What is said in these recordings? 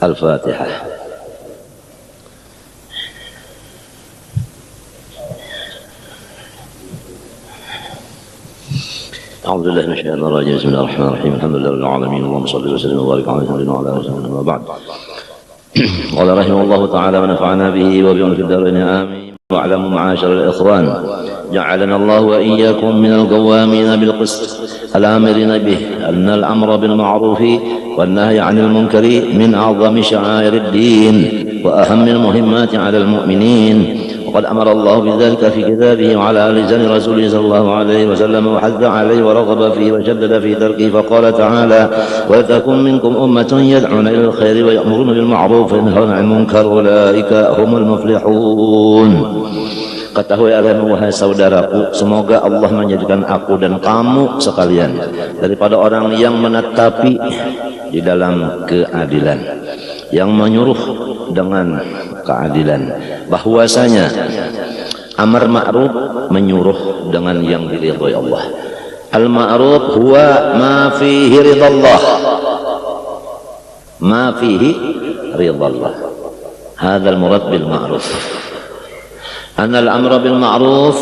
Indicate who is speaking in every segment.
Speaker 1: Al-Fatihah. أعوذ بالله من الشيطان الرجيم. بسم الله الرحمن الرحيم. الحمد لله رب العالمين. اللهم صل وسلم وبارك على سيدنا وعلى آله وصحبه وبعد. قال رحمه الله تعالى ونفعنا به وبعلومه في الدارين آمين. واعلموا معاشر الإخوان جعلنا الله وإياكم من القوامين بالقسط الآمرين به أن الأمر بالمعروف والنهي عن المنكر من أعظم شعائر الدين وأهم المهمات على المؤمنين. وقد أمر الله بذلك في كتابه وعلى لسان رسوله صلى الله عليه وسلم وحث عليه ورغب فيه وشدد في تركه فقال تعالى: ولتكن منكم أمة يدعون إلى الخير ويأمرون بالمعروف وينهون عن المنكر أولئك هم المفلحون. Ketahui olehmu wahai saudaraku, semoga Allah menjadikan aku dan kamu sekalian daripada orang yang menetapi di dalam keadilan, yang menyuruh dengan keadilan, bahwasanya amar ma'ruf menyuruh dengan yang diridhai Allah. Al-ma'ruf huwa ma fihi ridallah, ma fihi ridallah. Hadzal murad bil ma'ruf. Anal amra bil ma'ruf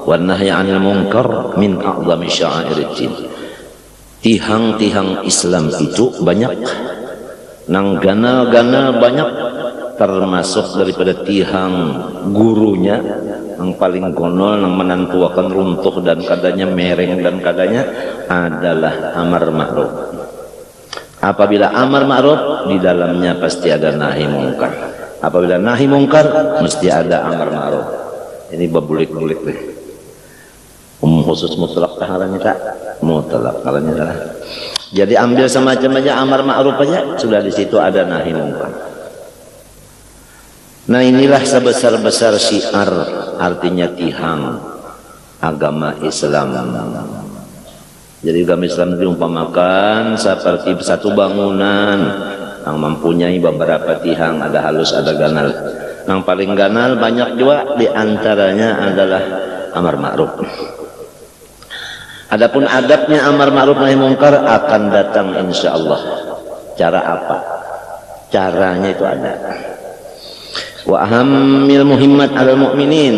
Speaker 1: wan nahyi 'anil munkar min a'zami sya'airid din. Tihang-tihang Islam itu banyak, nang ganal-ganal banyak, termasuk daripada tihang gurunya yang paling gonol, yang menantuakan runtuh dan kadanya mereng dan kadanya adalah amar ma'ruf. Apabila amar ma'ruf, di dalamnya pasti ada nahi mungkar. Apabila nahi mungkar, mesti ada amar ma'ruf. Ini babulik-bulik deh. Khusus mutlak taharannya tak? Mutlak taharannya tak. Jadi ambil semacam aja amar ma'ruf aja, sudah di situ ada nahi mungkar. Nah, inilah sebesar-besar syiar, artinya tihang agama Islam. Jadi agama Islam diumpamakan seperti satu bangunan yang mempunyai beberapa tihang, ada halus, ada ganal. Yang paling ganal banyak juga, diantaranya adalah amar ma'ruf. Adapun adabnya amar ma'ruf nahi mungkar akan datang insya Allah. Cara apa? Caranya itu ada. Wa ahammil muhimmat alal mu'minin,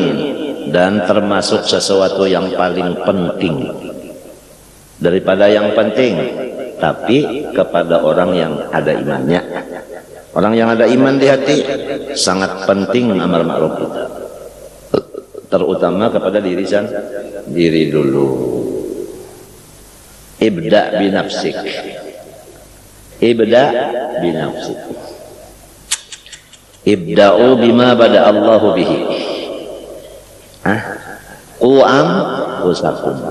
Speaker 1: dan termasuk sesuatu yang paling penting daripada yang penting, tapi kepada orang yang ada imannya. Orang yang ada iman di hati sangat penting amar ma'ruf itu, terutama kepada diri dulu. Ibda binafsik, ibda binafsik, ibda'u bima bada Allahu bihi. Qu'am usakum,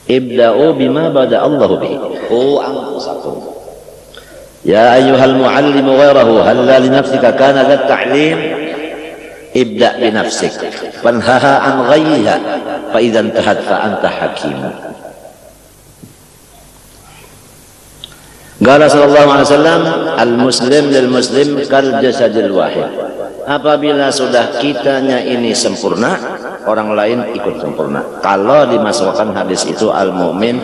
Speaker 1: ibda'u bima bada Allahu bihi. Qu'am usakum. Ya ayyuhal muallimu ghairahu halla li nafsika kana dhat ta'lim. Ibda' bi nafsik fanhaha an ghayriha fa idza intahat fa anta hakim. Qala sallallahu alaihi wasallam, al muslim lil muslim kal jasadil wahid. Apabila sudah kitanya ini sempurna, orang lain ikut sempurna. Kalau dimasukkan hadis itu al mu'min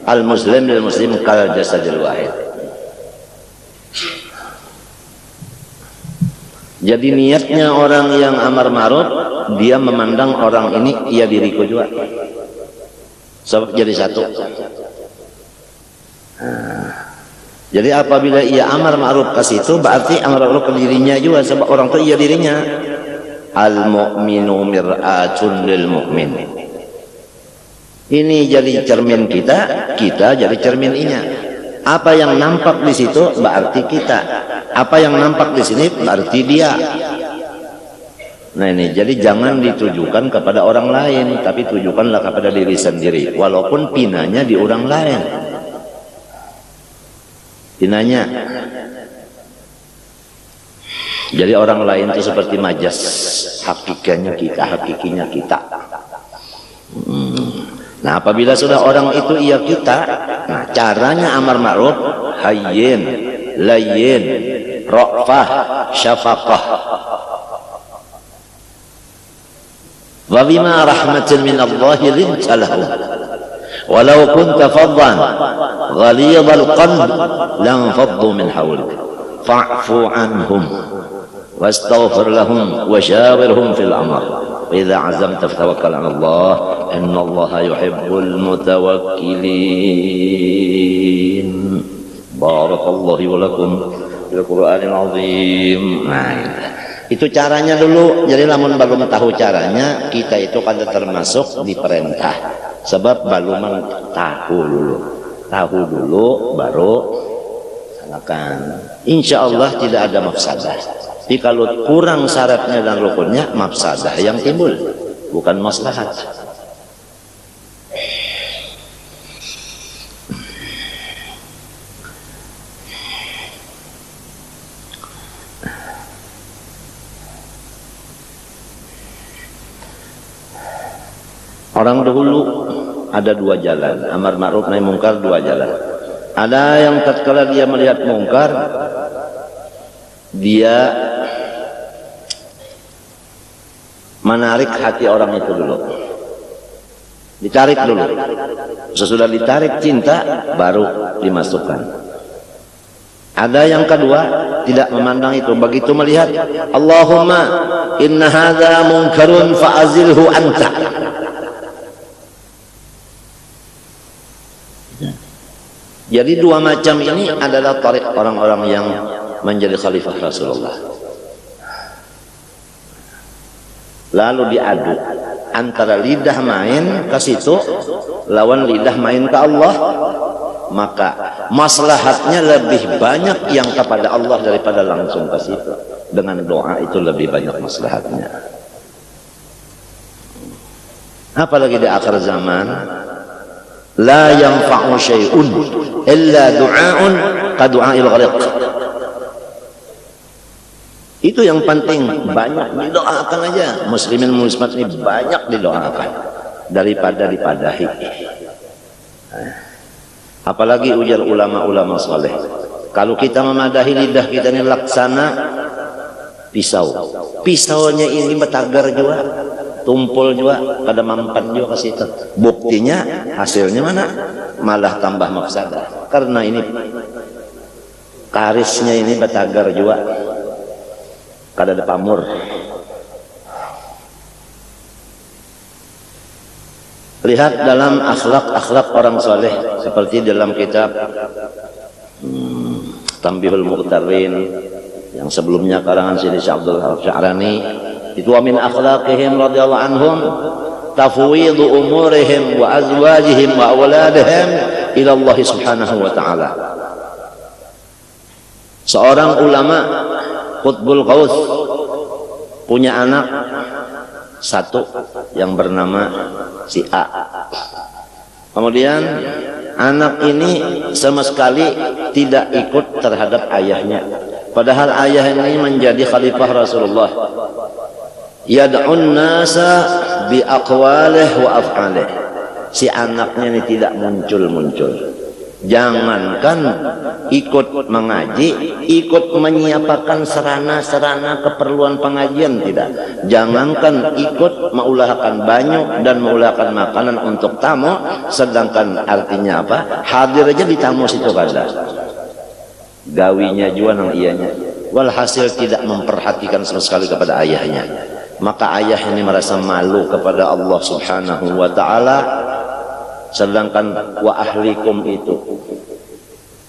Speaker 1: al muslim lil muslim kal jasadil wahid. Jadi niatnya orang yang amar ma'ruf, dia memandang orang ini ia diriku juga, sebab jadi satu. Jadi apabila ia amar ma'ruf ke situ, berarti amar ma'ruf ke dirinya juga, sebab orang itu ia dirinya. Al mu'minu mir'atun lil mu'min. Ini jadi cermin kita, kita jadi cermin inya. Apa yang nampak di situ berarti kita, apa yang nampak di sini berarti dia. Nah ini, jadi jangan ditujukan kepada orang lain, tapi tujukanlah kepada diri sendiri, walaupun pinanya di orang lain. Pinanya. Jadi orang lain itu seperti majas, hakikinya kita, hakikinya kita. Nah apabila sudah orang itu iya kita, nah caranya amar ma'ruf hayyin, layyin, ra'fah, syafaqah. Wa bima rahmatin min Allahi linta lahum walau kunta faddan ghalidhal qalb lam faddu min hawlik. fa'fu anhum wastaghfir lahum wasyawirhum fil amr wa idza 'azamta fatawakkal 'ala Allah innallaha yuhibbul mutawakkilin. Barakallahu wa lakum fil Qur'anil azim. Nah, itu caranya dulu. Jadi lamun belum tahu caranya, kita itu kan termasuk diperintah. Sebab baluman tahu dulu baru laksanakan. Insya Allah tidak ada mafsadah. Tapi kalau kurang syaratnya dan rukunnya, mafsadah yang timbul, bukan maslahat. Orang dahulu ada dua jalan, amar ma'ruf nahi mungkar, dua jalan. Ada yang tatkala dia melihat mungkar, dia menarik hati orang itu dulu, ditarik dulu. Sesudah ditarik cinta, baru dimasukkan. Ada yang kedua, tidak memandang itu. Begitu melihat, Allahumma inna hadza munkarun fa'azilhu anta. Jadi dua macam ini adalah tarik orang-orang yang menjadi khalifah Rasulullah. Lalu diadu antara lidah main ke situ lawan lidah main ke Allah, maka maslahatnya lebih banyak yang kepada Allah daripada langsung ke situ. Dengan doa itu lebih banyak maslahatnya. Apalagi di akhir zaman, la yanfa'u syai'un illa du'a'un ka du'a'il ghariq. Itu yang penting, banyak didoakan aja. Muslimin muslimat ini banyak didoakan daripada dipadahi. Apalagi ujar ulama-ulama saleh, kalau kita memadahi lidah kita ini laksana pisau. Pisaunya ini betagar juga, tumpul juga, pada mampan juga ke situ. Buktinya hasilnya mana? Malah tambah mafsadah. Karena ini karisnya ini betagar juga, kada ada pamur. Lihat dalam akhlak-akhlak orang soleh, seperti dalam kitab Tambihul Muqtarin yang sebelumnya karangan Sidi Abdul Sya'rani, itu min akhlaqihim radhiyallahu anhum tafwidu umurihim wa azwajihim wa awladihim ila Allah subhanahu wa ta'ala. Seorang ulama Qutbul Qaus punya anak satu yang bernama si A. Kemudian anak ini sama sekali tidak ikut terhadap ayahnya, padahal ayah ini menjadi khalifah Rasulullah. Yad'un nasa bi aqwalih wa af'alih. Si anaknya ini tidak muncul-muncul. Jangankan ikut mengaji, ikut menyiapkan sarana-sarana keperluan pengajian tidak. Jangankan ikut meulahkan banyu dan meulahkan makanan untuk tamu, sedangkan artinya apa? Hadir aja di tamu situ kada. Gawinya juga nang ianya. Walhasil tidak memperhatikan sama sekali kepada ayahnya. Maka ayah ini merasa malu kepada Allah Subhanahu wa ta'ala. Sedangkan wa ahlikum itu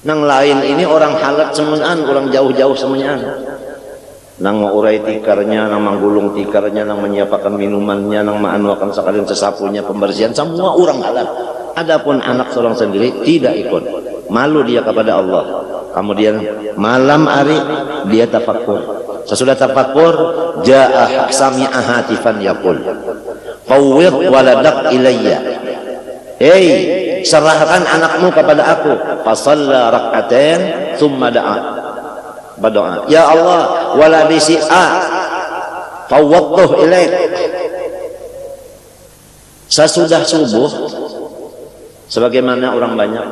Speaker 1: nang lain ini orang halat semuanya, orang jauh-jauh semuanya, nang mengurai tikarnya, nang menggulung tikarnya, nang menyiapkan minumannya, nang menganuakan sekalian sesapunya, pembersihan, semua orang halat. Adapun anak seorang sendiri tidak ikut, malu dia kepada Allah. Kemudian malam hari dia tafakkur. Sesudah tafakkur, jaa sami'a hatifan yaqul fawwid waladak ilayya. Hei, serahkan anakmu kepada aku. Fasalla rak'atain thumma da'a. Berdoa, ya Allah, waladi si A fawwadtuh ilaik. Sesudah subuh, sebagaimana orang banyak,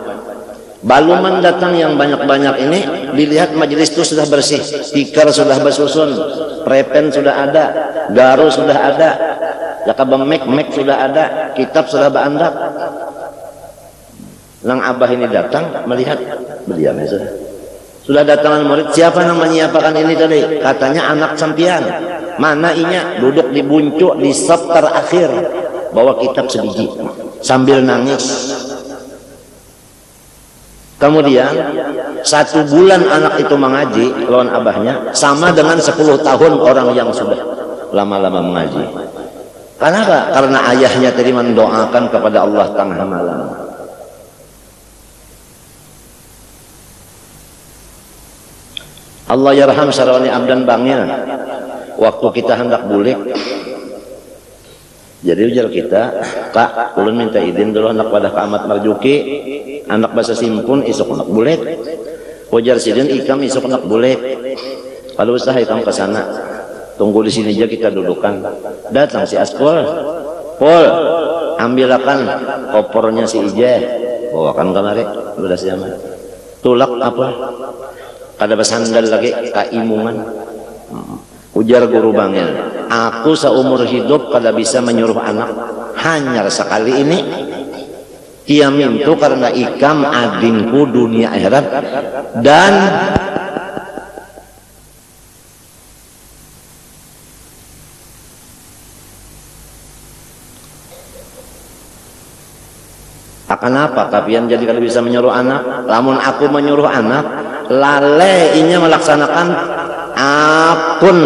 Speaker 1: baluman datang yang banyak-banyak ini, dilihat majelis itu sudah bersih, tikar sudah bersusun, prepen sudah ada, garu sudah ada, jakabang mek sudah ada, kitab sudah berandak. Nang abah ini datang melihat, berdiam ya Sudah datangan murid, siapa yang menyiapkan ini tadi? Katanya anak sampian. Mana inya? Duduk di buncuk di saf terakhir, bawa kitab sebiji sambil nangis. Kemudian 1 bulan anak itu mengaji lawan abahnya sama dengan 10 tahun orang yang sudah lama-lama mengaji. Kenapa? Karena ayahnya tadi mendoakan kepada Allah tengah malam. Allah yarham sarawani abdan bangnya. Waktu kita hendak bulik, jadi ujar kita, Kak, ulun minta izin dulu anak pada Amat Marjuki, anak bahasa simpun isuk anak bulik. Ujar sidin ikam isuk anak bulik. Kalau usaha ikam ke sana, tunggu di sini aja kita dudukan. Datang si Askol, Pol, ambilkan kopornya si Ijeh, bawakan kamari, udah siapa? Tulak apa? Kada bersandal lagi kaimungan. Ujar guru bangil, aku seumur hidup kada bisa menyuruh anak, hanya sekali ini kiamin itu karena ikam adinku dunia akhirat dan akan apa kapian jadi kada bisa menyuruh anak. Lamun aku menyuruh anak lale inya melaksanakan akun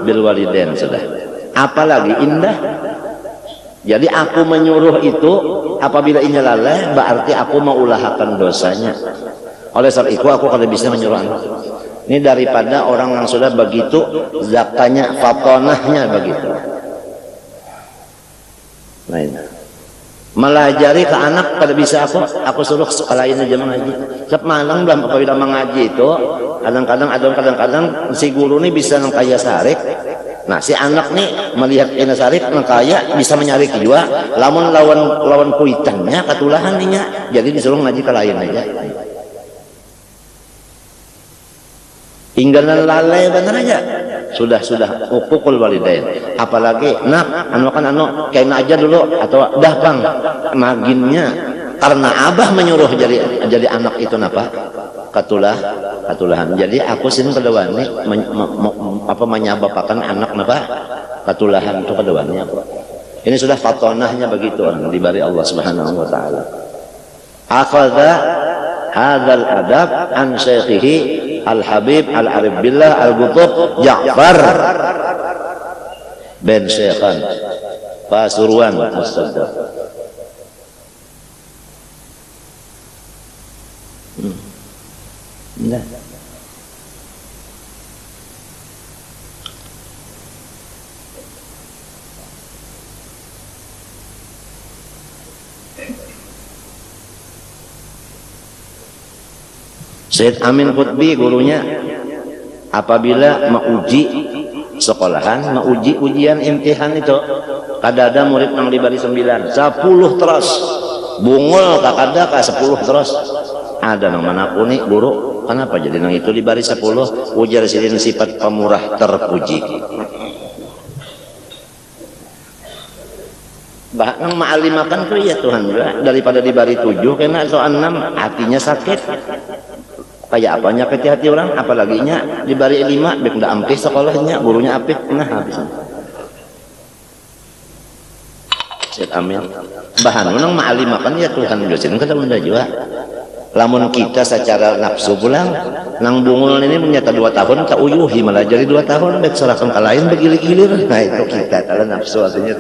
Speaker 1: bil walidain sudah, apalagi indah. Jadi aku menyuruh itu apabila inya lalai berarti aku mengulahkan dosanya. Oleh sebab itu aku kada bisa menyuruh anak. Ini daripada orang yang sudah begitu zakanya fatonahnya begitu. Nah ini melajari ke anak kada bisa aku suruh sekalain aja mengaji. Sebab malang belum apabila mengaji itu kadang-kadang si guru ini bisa nang kaya sarik. Nah si anak nih melihat kena sarik nang kaya bisa menyarik juga. Lamun lawan kuitannya katulahan ninya. Jadi disuruh ngaji ke lain aja. Inggalan lalai benar aja. Sudah ukukul walidain. Apalagi nak kena aja dulu atau dah bang maginnya karena abah menyuruh jadi anak itu napa katulahan. Jadi aku sini kedewani menyabapakan anak napa katulahan itu kedewani apa. Ini sudah fatonahnya begitu dibari Allah Subhanahu wa taala. Akhadha hadzal adab an syekhihi Al-Habib Al-Arif Billah Al-Qutub Ja'far bin Syekhan Pasuruan Mustadar. Nah. Syed Amin Qutbi gurunya apabila mauji sekolahan, mauji ujian imtihan itu kada ada murid yang dibari 9, 10 terus bungul kakada ka 10 terus ada nang manapun nih guru kenapa jadi nang itu dibari 10 ujar sidin sifat pemurah terpuji. Bahkan ma'alimakan tuh ya Tuhan juga daripada dibari 7 kena soal 6 hatinya sakit. Kayak apanya hati orang apalagi nya dibari 5 bek udah ampih sekolahnya gurunya apik nah habis. Syed Amin bahan nang ma'alimakan ya Tuhan dosen kada munda juga. Lamun kita secara nafsu pulang nang bungul ini menyata 2 tahun tak uyuhi malah jadi 2 tahun bek serahkan ke lain begilir-gilir. Nah itu kita kalau nafsu artinya.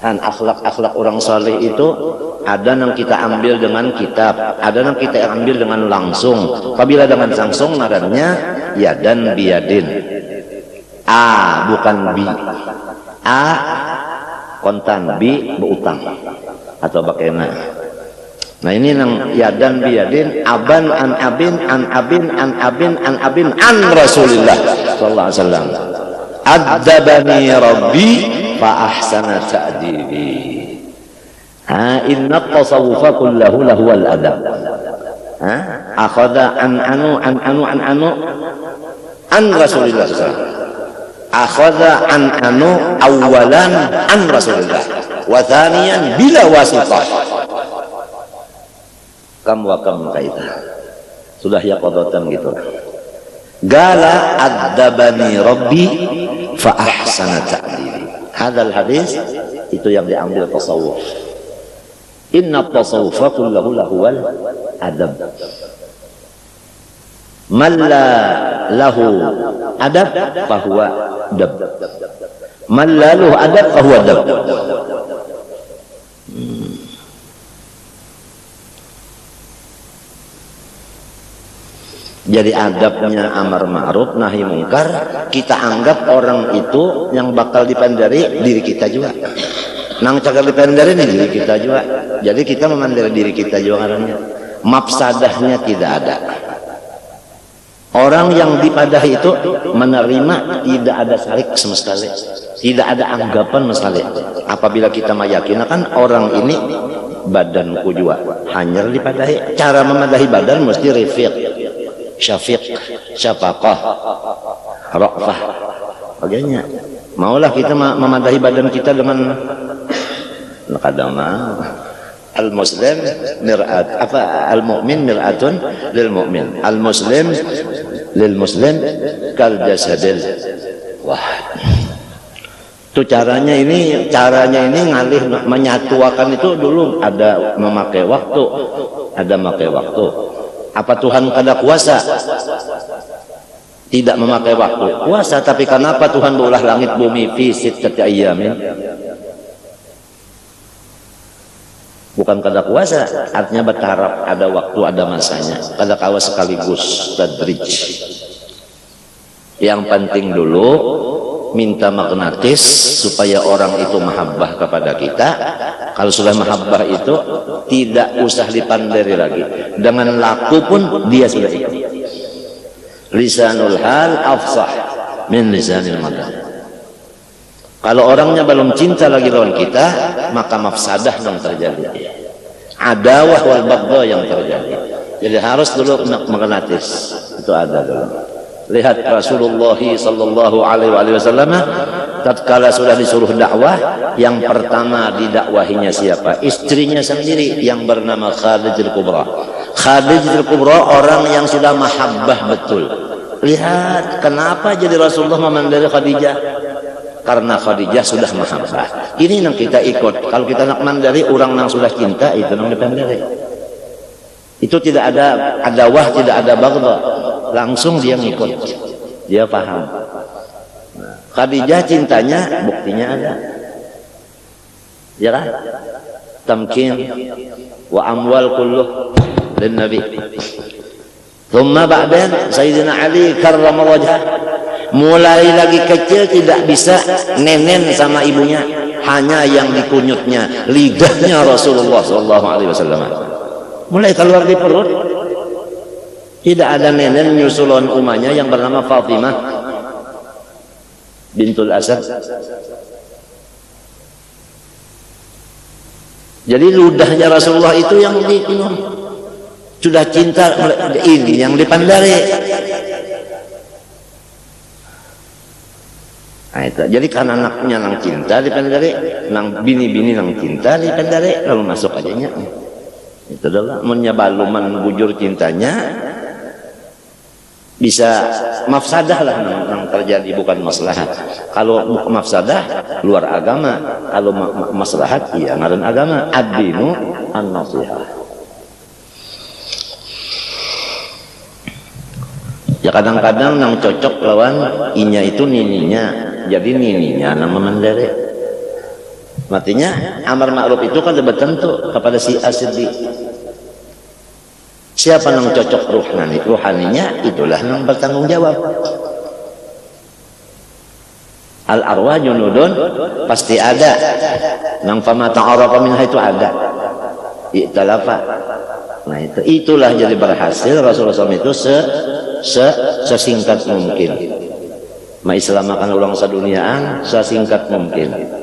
Speaker 1: Dan akhlak orang saleh itu ada yang kita ambil dengan kitab, ada yang kita ambil dengan langsung. Apabila dengan langsung ngarannya ya dan biadin. A bukan bi. A kontan, bi berutang atau bagaimana. Nah ini yang ya dan biadin aban an abin an abin an abin an abin an Rasulullah sallallahu alaihi wasallam. Adzabani Rabbi fa ahsana ta'dibi. Ha inna tasawufa kullahu lahu al adab. Ha akhadha an Rasulullah sallallahu alaihi wasallam. Akhadha an awalan an Rasulullah wa thaniyan bila wasitah. Kam wa kam kaita. Sudah yaqadatan gitu. Gala adzabani rabbi fa ahsana ta'dibi. Hadal hadis itu yang diambil tasawuf. Inna tasawufa kullahu lahwal adab. Man la lahu adab fahuwa dab. Man la lahu adab fahuwa dab. Jadi adabnya amar ma'ruf nahi mungkar, kita anggap orang itu yang bakal dipandari diri kita juga. Nang cakal dipandari nih diri kita juga. Jadi kita memandiri diri kita juga karena mafsadahnya tidak ada. Orang yang dipadahi itu menerima, tidak ada salik sama sekali, tidak ada anggapan masalah. Apabila kita meyakinakan orang ini badanku juga, hanya dipadahi. Cara memadahi badan mesti rifiq, syafiq, syafaqah, ra'fah. Bagainya maulah kita memadahi badan kita dengan kadang al-muslim mir'at al-mu'min mir'atun lil mu'min, al-muslim lil muslim kal jasadil wahid. Itu caranya ini ngalih menyatuakan itu dulu ada memakai waktu, Apa Tuhan kada kuasa? Tidak memakai waktu, kuasa, tapi kenapa Tuhan berulah langit bumi fi sittati ayyamin? Bukan kada kuasa, artinya bertaraf, ada waktu, ada masanya. Kada kawa sekaligus, tadrij. Yang penting dulu minta magnetis supaya orang itu mahabbah kepada kita. Kalau sudah mahabbah itu tidak usah dipandiri lagi. Dengan laku pun dia sudah ikut. Lisanul hal afsah min lisanil madad. Kalau orangnya belum cinta lagi lawan kita, maka mafsadah yang terjadi, adawah wal baghdha yang terjadi. Jadi harus dulu magnetis itu ada dulu. Lihat Rasulullah sallallahu alaihi wasallam tatkala sudah disuruh dakwah, yang pertama didakwahinya siapa? Istrinya sendiri yang bernama Khadijah Kubra. Khadijah Kubra orang yang sudah mahabbah betul. Lihat kenapa jadi Rasulullah memandiri Khadijah? Karena Khadijah sudah mahabbah. Ini yang kita ikut. Kalau kita nak mandiri orang yang sudah cinta, itu yang dipandiri. Itu tidak ada adawah, tidak ada baghdha. Langsung dia ngikut. Dia paham. Khadijah cintanya, buktinya ada. Ya kan? Tamkin wa amwal kulluh lin Nabi. Thumma ba'dan Sayyidina Ali karramallahu wajhah. Mulai lagi kecil tidak bisa nenen sama ibunya, hanya yang dikunyutnya lidahnya Rasulullah SAW. Mulai keluar di perut, tidak ada nenen nyusulon umahnya yang bernama Fatimah bintul Asad. Jadi ludahnya Rasulullah itu yang dikunyut. Sudah cinta, ini yang dipandari. Nah, itu. Jadi kan anaknya nang cinta dipandari, nang bini-bini nang cinta dipandari, lalu masuk aja nya. Itu adalah menyabaluman bujur cintanya, bisa mafsadah lah yang terjadi, bukan maslahat. Kalau mafsadah luar agama, kalau maslahat iya ngaran agama. Ad-dinu an-nasihah. Ya kadang-kadang nang cocok lawan inya itu nininya, jadi nininya nang memandiri. Matinya amar ma'ruf itu kan bertentu kepada si asidi. Siapa nang cocok ruhaninya itulah nang bertanggung jawab. Al arwah junudun pasti ada. Nang fama ta'arafa minha itu ada. Iktalafa. Nah itulah jadi berhasil Rasulullah SAW itu sesingkat mungkin. Islamakan ulang seduniaan sesingkat mungkin.